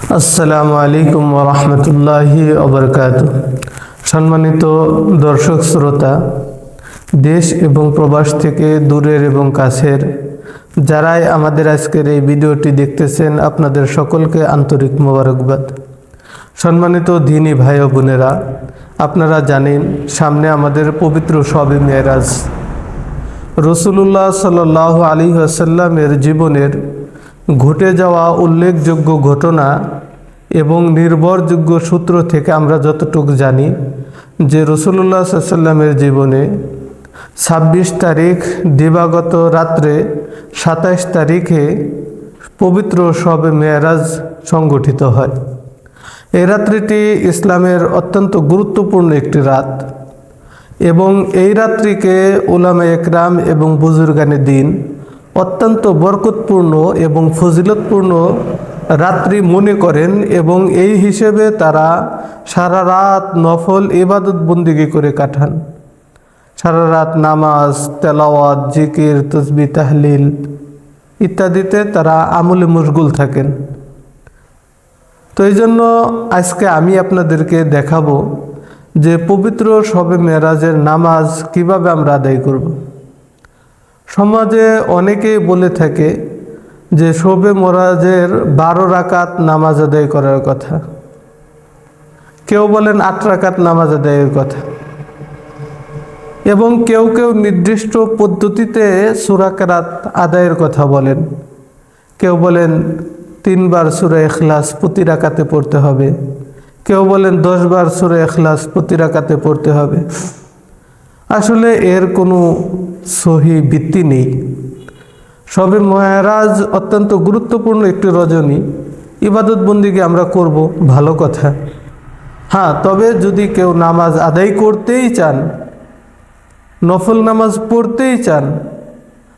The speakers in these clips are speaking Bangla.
আসসালামু আলাইকুম ওয়া রাহমাতুল্লাহি ওয়া বারাকাতুহু। সম্মানিত দর্শক শ্রোতা, দেশ এবং প্রবাস থেকে দূরের এবং কাছের যারাই আমাদের আজকের এই ভিডিওটি দেখতেছেন, আপনাদের সকলকে আন্তরিক মোবারকবাদ। সম্মানিত দ্বীনী ভাই ও বোনেরা, আপনারা জানেন সামনে আমাদের পবিত্র শবে মেরাজ। রাসূলুল্লাহ সাল্লাল্লাহু আলাইহি ওয়াসাল্লামের জীবনের ঘটে যাওয়া উল্লেখযোগ্য ঘটনা এবং নির্ভরযোগ্য সূত্র থেকে আমরা যতটুকু জানি যে রাসূলুল্লাহ সাল্লাল্লাহু আলাইহি ওয়াসাল্লামের জীবনে 26 তারিখ দিবাগত রাত্রে 27 তারিখে পবিত্র শবে মেরাজ সংগঠিত হয়। এই রাত্রিটি ইসলামের অত্যন্ত গুরুত্বপূর্ণ একটি রাত এবং এই রাত্রিকে উলামায়ে একরাম এবং বুজুর্গানে দ্বীন অত্যন্ত বরকতপূর্ণ এবং ফজিলতপূর্ণ রাত্রি মনে করেন এবং এই হিসেবে তারা সারা রাত নফল ইবাদত বন্দেগী করে কাটান। সারা রাত নামাজ, তেলাওয়াত, জিকির, তাসবিহ, তাহলিল ইত্যাদিতে তারা আমলে মশগুল থাকেন। তো এই জন্য আজকে আমি আপনাদেরকে দেখাবো যে পবিত্র শবে মেরাজের নামাজ কিভাবে আমরা আদায় করব। সমাজে অনেকেই বলে থাকে যে শবে মেরাজের 12 রাকাত নামাজ আদায় করার কথা, কেউ বলেন 8 রাকাত নামাজ আদায়ের কথা এবং কেউ কেউ নির্দিষ্ট পদ্ধতিতে সূরা কেরাত আদায়ের কথা বলেন। কেউ বলেন 3 বার সূরা ইখলাস প্রতি রাকাতে পড়তে হবে, কেউ বলেন 10 বার সূরা ইখলাস প্রতি রাকাতে পড়তে হবে। আসলে এর কোনো সহি ভিত্তি নেই। শবে মেরাজ অত্যন্ত গুরুত্বপূর্ণ একটি রজনী, ইবাদত বন্দেগী আমরা করব, ভালো কথা। হ্যাঁ, তবে যদি কেউ নামাজ আদায় করতেই চান, নফল নামাজ পড়তেই চান,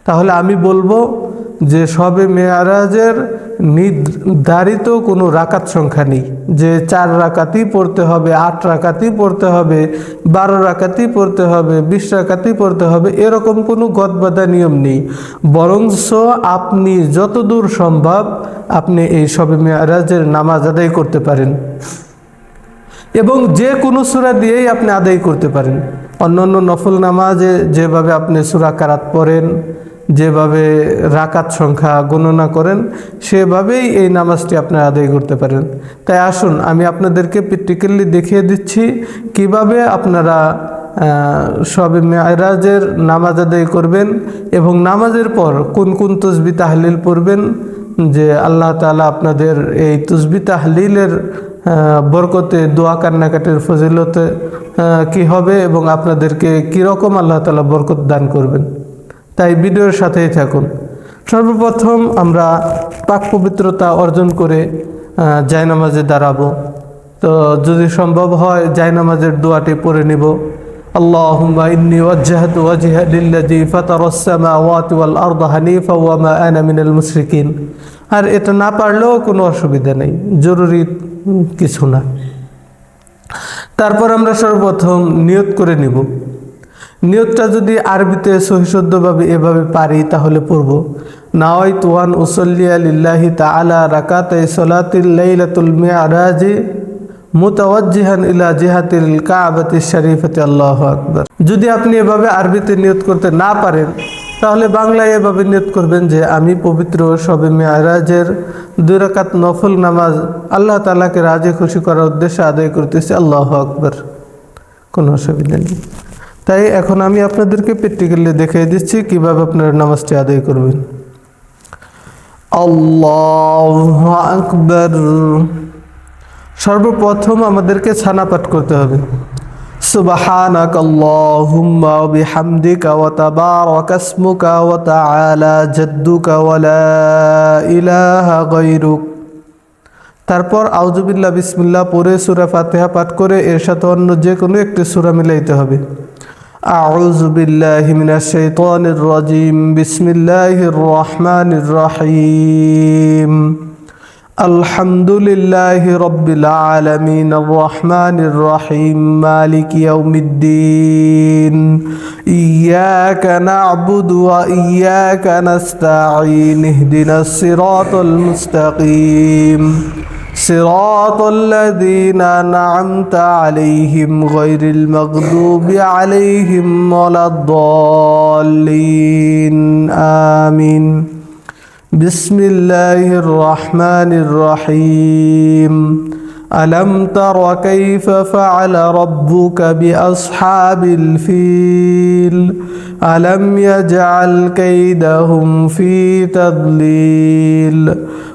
তাহলে আমি বলবো যে শবে মেরাজের নির্ধারিত কোনো রাকাত সংখ্যা নেই যে 4 রাকাতই পড়তে হবে, 8 রাকাতই পড়তে হবে, 12 রাকাতই পড়তে হবে, 20 রাকাতই পড়তে হবে, এরকম কোনো গদবাঁধা নিয়ম নেই। বরঞ্চ আপনি যতদূর সম্ভব আপনি এই শবে মেরাজের নামাজ আদায় করতে পারেন এবং যে কোনো সূরা দিয়েই আপনি আদায় করতে পারেন। অন্যান্য নফল নামাজে যেভাবে আপনি সূরা কেরাত পড়েন, যেভাবে রাকাত সংখ্যা গণনা করেন, সেভাবেই এই নামাজটি আপনারা আদায় করতে পারেন। তাই আসুন আমি আপনাদেরকে প্র্যাকটিক্যালি দেখিয়ে দিচ্ছি কিভাবে আপনারা শবে মেরাজের নামাজ আদায় করবেন এবং নামাজের পর কোন কোন তাসবিহ তাহলিল পড়বেন, যে আল্লাহ তাআলা আপনাদের এই তাসবিহ তাহলিলের বরকতে, দোয়া কান্নাকাটির ফজিলতে কি হবে এবং আপনাদেরকে কীরকম আল্লাহ তাআলা বরকত দান করবেন। তাই ভিডিওর সাথেই থাকুন। সর্বপ্রথম আমরা পাক পবিত্রতা অর্জন করে জায়নামাজে দাঁড়াবো। তো যদি সম্ভব হয় জায়নামাজের দোয়াটি পড়ে নিব। আল্লাহুম্মা ইন্নী ওয়াজ্জাহতু ওয়াজহিয়া লিল্লাযী ফাতারাস সামাওয়াতি ওয়াল আরদা হানিফা ওয়া মা আনা মিনাল মুশরিকিন। আর এটা না পারলেও কোনো অসুবিধা নেই, জরুরি কিছু না। তারপর আমরা সর্বপ্রথম নিয়ত করে নিব। নিয়তটা যদি আরবিতে সহিশুদ্ধভাবে এভাবে পারি তাহলে পড়ব, নাওয়াইতু আন উসাল্লিয়া লিল্লাহি তাআলা রাকাতাই সালাতিল লাইলাতুল মি'রাজি মুতাওয়াজ্জিহান ইলা জিহাতিল কাবাতিশ শরীফাতি, আল্লাহু আকবার। যদি আপনি এভাবে আরবিতে নিয়ত করতে না পারেন তাহলে বাংলায় এভাবে নিয়ত করবেন যে আমি পবিত্র শবে মেরাজের 2 রাকাত নফল নামাজ আল্লাহ তাআলাকে রাজি খুশি করার উদ্দেশ্যে আদায় করতেছি, আল্লাহু আকবার। কোনো অসুবিধা নেই। তাই এখন আমি আপনাদেরকে প্র্যাকটিক্যালি দেখিয়ে দিচ্ছি কিভাবে আপনারা নামাজটি আদায় করবেন। আল্লাহু আকবার। সর্বপ্রথম আমাদেরকে ছানা পাঠ করতে হবে। সুবহানাকাল্লাহুম্মা ওয়া বিহামদিকা ওয়া তাবারাকা ইসমুকা ওয়া তাআলা জাদ্দুকা ওয়া লা ইলাহা গায়রুক। তারপর আউযুবিল্লাহ বিসমিল্লাহ পড়ে সূরা ফাতিহা পাঠ করে এর সাথে অন্য যে কোনো একটি সূরা মিলাইতে হবে। আউযু বিল্লাহি মিনাশ শাইতানির রাজিম, বিসমিল্লাহির রহমানির রহিম। আলহামদুলিল্লাহি রাব্বিল আলামিন, আর রহমানির রহিম, মালিকি ইয়াউমিদ্দিন, ইয়্যাকা না'বুদু ওয়া ইয়্যাকা নাস্তাঈন, ইহদিনাস সিরাতাল মুস্তাকিম, صراط الذين أنعمت عليهم غير المغضوب عليهم ولا الضالين آمين بسم الله الرحمن الرحيم ألم تر كيف فعل ربك بأصحاب الفيل ألم يجعل كيدهم في تضليل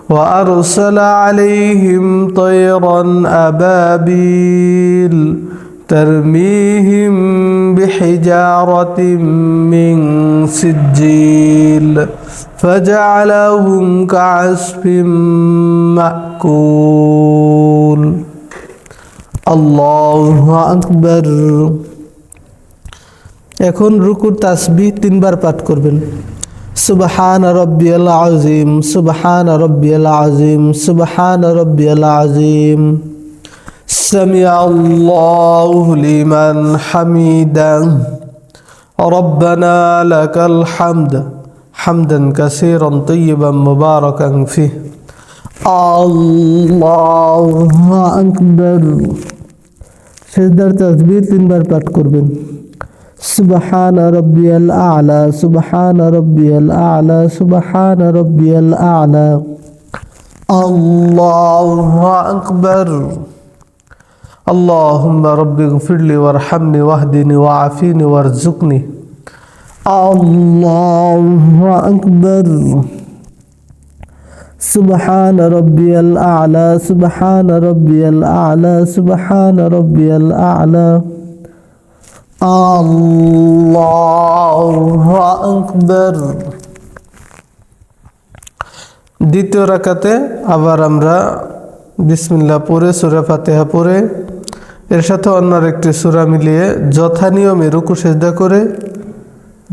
وأرسل عليهم طيرا أبابيل ترميهم بحجارة من سجيل فجعلهم كعصف مأكول الله أكبر এখন রুকুর তাসবিহ তিনবার পাঠ করবেন সুবহান রব্বিয়াল আযীম সুবহান রব্বিয়াল আযীম সুবহান রব্বিয়াল আযীম সামিআল্লাহু লিমান হামিদা রব্বানা লাকাল হামদ হামদান কাসীরান তাইয়িবান মুবারাকান ফিহি আল্লাহু আকবার সিজদার তাসবিহ তিনবার পাঠ করবেন سبحان ربي الأعلى سبحان ربي الأعلى سبحان ربي الأعلى الله أكبر اللهم رب اغفر لي وارحمني واهدني وعافيني وارزقني الله أكبر سبحان ربي الأعلى سبحان ربي الأعلى سبحان ربي الأعلى আল্লাহু আকবার দ্বিতীয় রাকাতে আবার আমরা বিসমিল্লাহ পড়ে সূরা ফাতিহা পড়ে এর সাথে অন্য আরেকটি সূরা মিলিয়ে যথা নিয়মে রুকু সিজদা করে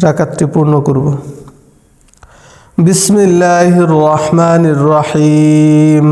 রাকাতটি পূর্ণ করব বিসমিল্লাহির রহমানির রহিম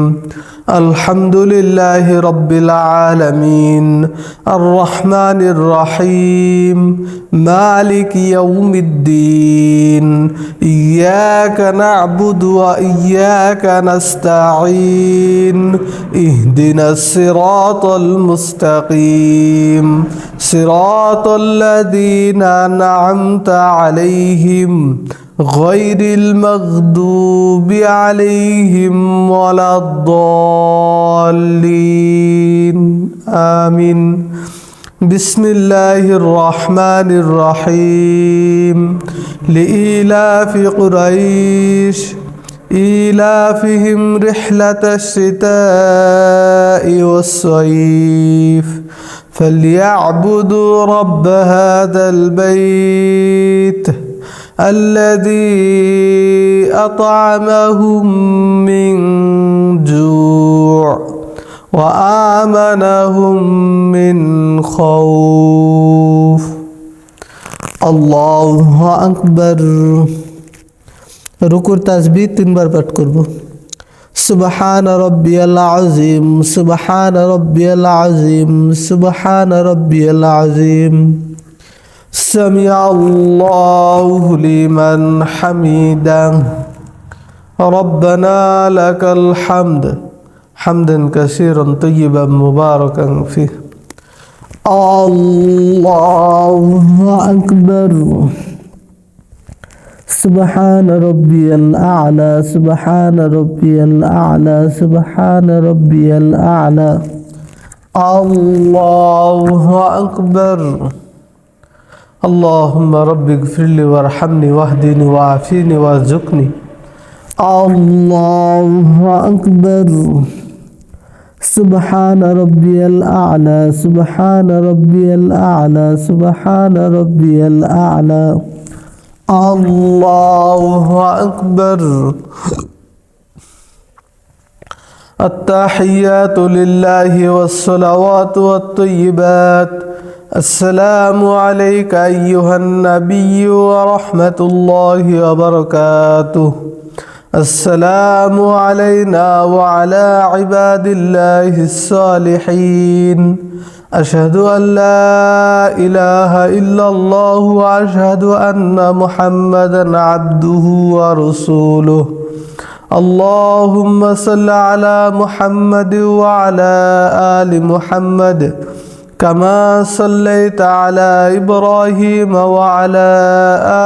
الحمد لله رب العالمين الرحمن الرحيم مالك يوم الدين إياك نعبد وإياك نستعين اهدنا الصراط المستقيم صراط الذين أنعمت عليهم غير المغضوب عليهم ولا الضالين آمين بسم الله الرحمن الرحيم لإيلاف قريش إيلافهم رحلة الشتاء والصيف فليعبدوا رب هذا البيت الذي أطعمهم من جوع وآمنهم من خوف الله أكبر রুকুর তাসবিহ তিনবার পাঠ করব সুবহান রব্বিয়াল আযীম সুবহান রব্বিয়াল আযীম সুবহান রব্বিয়াল আযীম سمع الله لمن حمده ربنا لك الحمد حمدا كثيرا طيبا مباركا فيه الله أكبر سبحان ربي الأعلى سبحان ربي الأعلى سبحان ربي الأعلى الله أكبر اللهم رب اغفر لي وارحمني واهدني وعافيني وارزقني الله أكبر سبحان ربي الأعلى سبحان ربي الأعلى سبحان ربي الأعلى الله أكبر التحيات لله والصلوات والطيبات السلام عليك أيها النبي ورحمة الله وبركاته السلام علينا وعلى عباد الله الصالحين أشهد أن لا إله إلا الله وأشهد أن محمدا عبده ورسوله اللهم صل على محمد وعلى آل محمد كما صليت على إبراهيم وعلى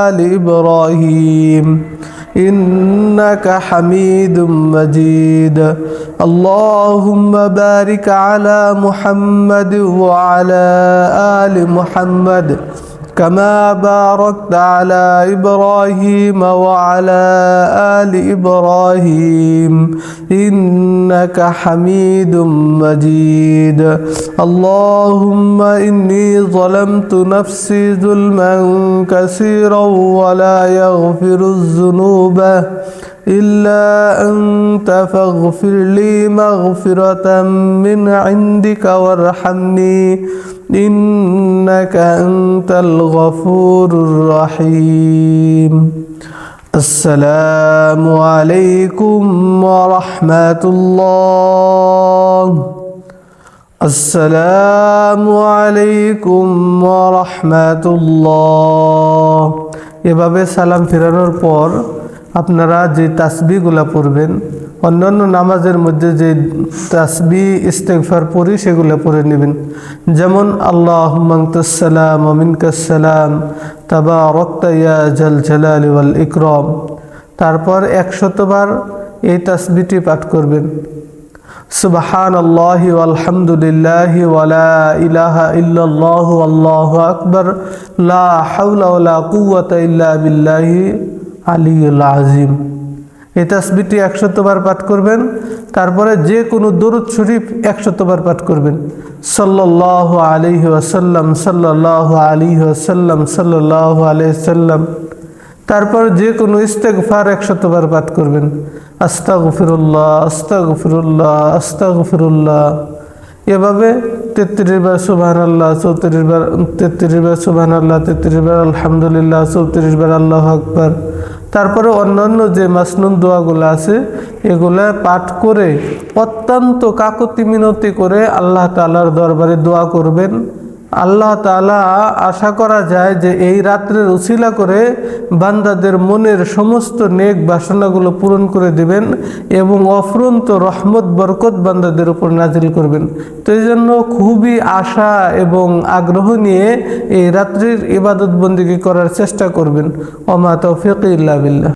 آل إبراهيم إنك حميد مجيد اللهم بارك على محمد وعلى آل محمد كما باركت على إبراهيم وعلى آل إبراهيم إنك حميد مجيد اللهم إني ظلمت نفسي ظلما كثيرا ولا يغفر الذنوب إلا أنت فاغفر لي مغفرة من عندك وارحمني إنك أنت الغفور الرحيم السلام عليكم ورحمة الله السلام عليكم ورحمة الله এভাবে সালাম ফেরানোর পর আপনারা যে তাসবিহগুলো পড়বেন অন্যান্য নামাজের মধ্যে যে তাসবিহ ইস্তিগফার পড়ি সেগুলো পড়ে নেবেন। যেমন আল্লাহুম্মা আনতাস সালাম ওয়া মিনকাস সালাম তাবারাকতা ইয়া জাল জালালি ওয়াল ইকরাম। তারপর 100 বার এই তাসবিহটি পাঠ করবেন। সুবহানাল্লাহি ওয়ালহামদুলিল্লাহি ওয়া লা ইলাহা ইল্লাল্লাহু আল্লাহু আকবার লা হাওলা ওয়া লা কুওয়াতা ইল্লা বিল্লাহি আলিয়ুল আযীম। এই তাসবিহটি 100 বার পাঠ করবেন। তারপরে যে কোনো দরুদ শরীফ 100 বার পাঠ করবেন। সাল্লাল্লাহু আলাইহি ওয়াসাল্লাম সাল্লাল্লাহু আলাইহি ওয়াসাল্লাম সাল্লাল্লাহু আলাইহি ওয়াসাল্লাম। তারপর যে কোনো ইস্তিগফার 100 বার পাঠ করবেন। আস্তাগফিরুল্লাহ আস্তাগফিরুল্লাহ আস্তাগফিরুল্লাহ। এভাবে 33 বার সুবহানাল্লাহ, 34 বার 33 বার সুবহানাল্লাহ, 33 বার আলহামদুলিল্লাহ, 34 বার আল্লাহু আকবার। তারপরে অন্যান্য যে মাসনুন দোয়াগুলো আছে এগুলা পাঠ করে অত্যন্ত কাকুতি মিনতি করে আল্লাহ তাআলার দরবারে দোয়া করবেন। আল্লাহ তাআলা আশা করা যায় যে এই রাত্রের উসিলা করে বান্দাদের মনের সমস্ত নেক বাসনাগুলো পূরণ করে দিবেন এবং অফুরন্ত রহমত বরকত বান্দাদের উপর নাজিল করবেন। তো এই জন্য খুবই আশা এবং আগ্রহ নিয়ে এই রাত্রির ইবাদত বন্দেগী করার চেষ্টা করবেন। ওমা তৌফিক ইল্লা বিল্লাহ।